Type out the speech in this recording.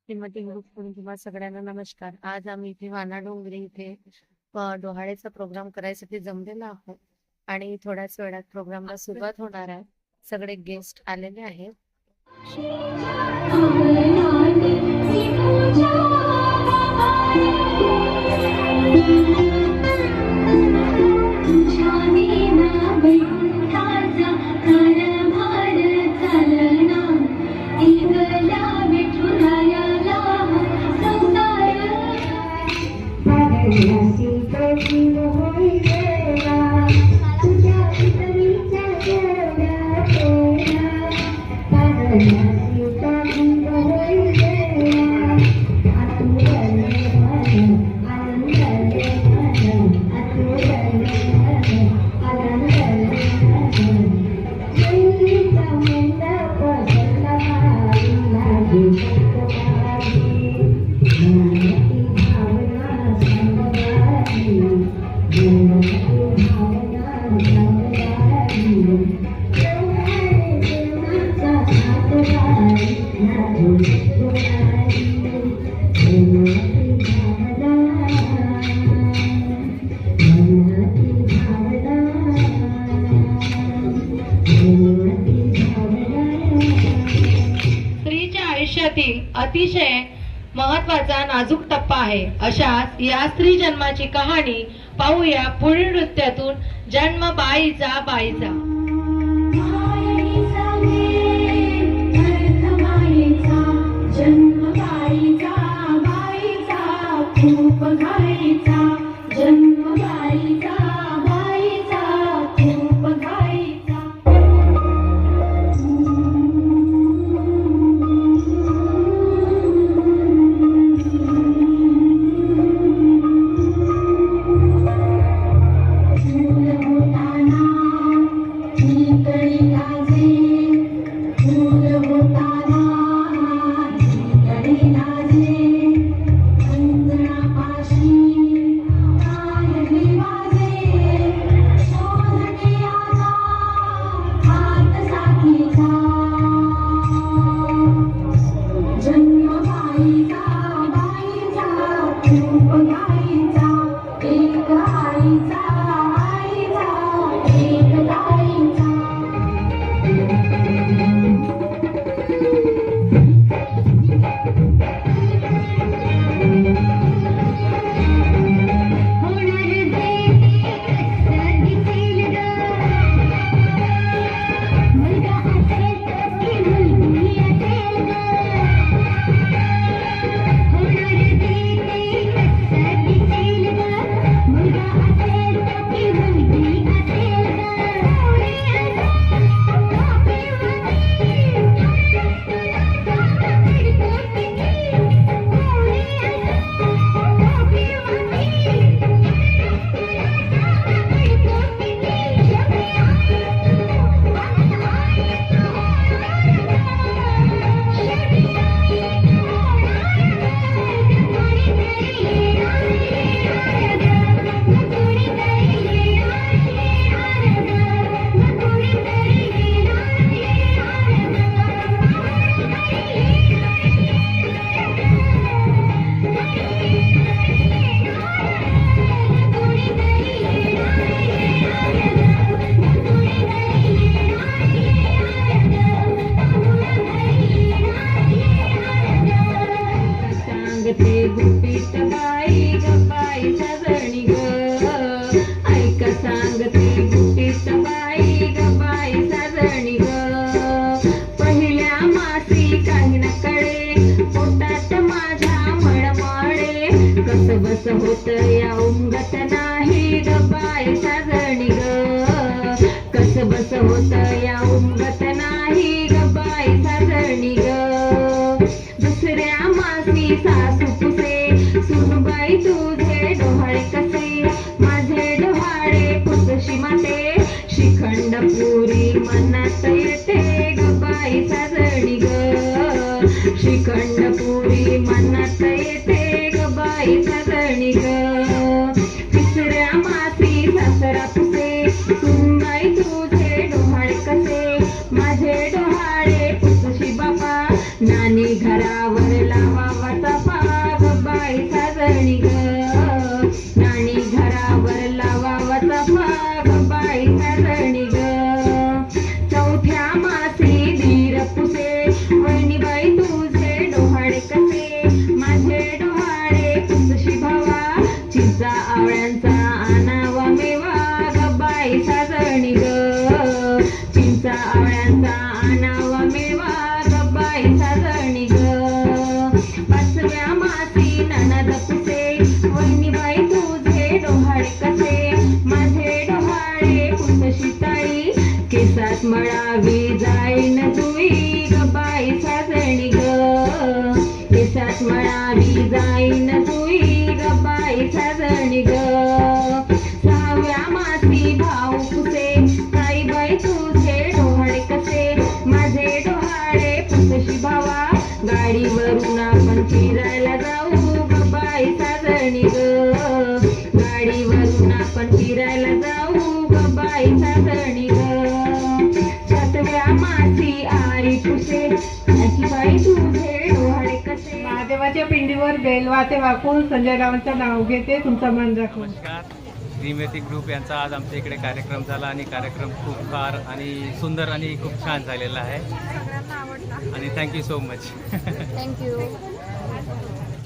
श्रीमती गुरुकडून तुम्हा सगळ्यांना नमस्कार. आज आम्ही इथे वानाडोंगरी इथे डोहाळेचा प्रोग्राम करायसाठी जमलेलो आहोत आणि थोड्याच वेळात प्रोग्रामला सुरुवात होणार आहे. सगळे गेस्ट आलेले आहेत. स्त्रीच्या आयुष्यातील अतिशय महत्वाचा नाजूक टप्पा आहे. अशाच या स्त्री जन्माची कहाणी पाहूया पुढील नृत्यातून. जन्म बाईचा बाईचा. जन्म बाईचा बाईचा खूप घाईचा. जन्म बाईचा बाईचा खूप घाईचा. फूल होताना ही कळी लाजे. फूल होताना ही कळी लाजे. अंजनापाशी कायही वाजे. शोधते आता हात साथीचा. जन्म बाईचा बाईचा खूप घाईचा. एक आईचा आईचा एक गाईचा. सांगते गुपित बाई ग बाईच्या जणी ग. ऐका सांगते गुपित बाई ग बाईच्या जणी ग. पहिल्या मासी काही न कळे पोटात माझ्या मळमळे. कस बस होत या उमगत नाही ग बाईच्या जणी ग. कस बस होत या उमगत नाही ग बाईच्या जणी ग. दुसऱ्या मासी सासू पुसे सुनबाई तुझे डोहाळे कसे. माझे डोहाळे पुसशी माते. शिखंड पुरी मनात येते ग बाईचा जणी ग. श्रीखंड पुरी मनात येते ग बाईचा जणी ग. तिसऱ्या मासी सासरा पुसे सुनबाई तुझे डोहाळे कसे. माझे डोहाळे पुसशी बापा. नानी घरावर लावावा चाफा ग बाई साजणी ग नाणी घरावर लावावा चाफा ग बाई साजणी ग चौथ्या मासी धीर पुसे वहिनी बाई तुझे डोहाळे कसे माझे डोहाळे कुसशी भावा चिंचा आवळ्यांचा आणावा मेवा ग बाई साजणी ग चिंचा आवळ्यांचा आणावा मेवा ग बाई साजणी ग पाचव्या मासी नणद पुसे वहिनी बाई तुझे डोहाळे कसे माझे डोहाळे कुसशी ताई केसात मळावी जाईन जुई ग बाई साजणी ग केसात मळावी जाईन जुई ग बाई साजणी ग सहाव्या मासी भाऊ पुसे ताई बाई तुझे डोहाळे कसे माझे डोहाळे पुसशी भावा गाडीवरून आपण फिरायला जाऊ ग बाई साजणी ग गाडीवरून आपण फिरायला जाऊ ग बाई साजणी ग सातव्या मासी आरी पुसे माझी बाई तुझे डोहाळे कसे महादेवाच्या पिंडीवर बेलवाते वाकून संजय रावांचं नाव घेते तुमचं मन राखून. नमस्कार. त्रिमेती ग्रुप यांचा आज आमच्या इकडे कार्यक्रम झाला आणि कार्यक्रम खूप फार आणि सुंदर आणि खूप छान झालेला आहे आणि थँक्यू सो मच. थँक्यू.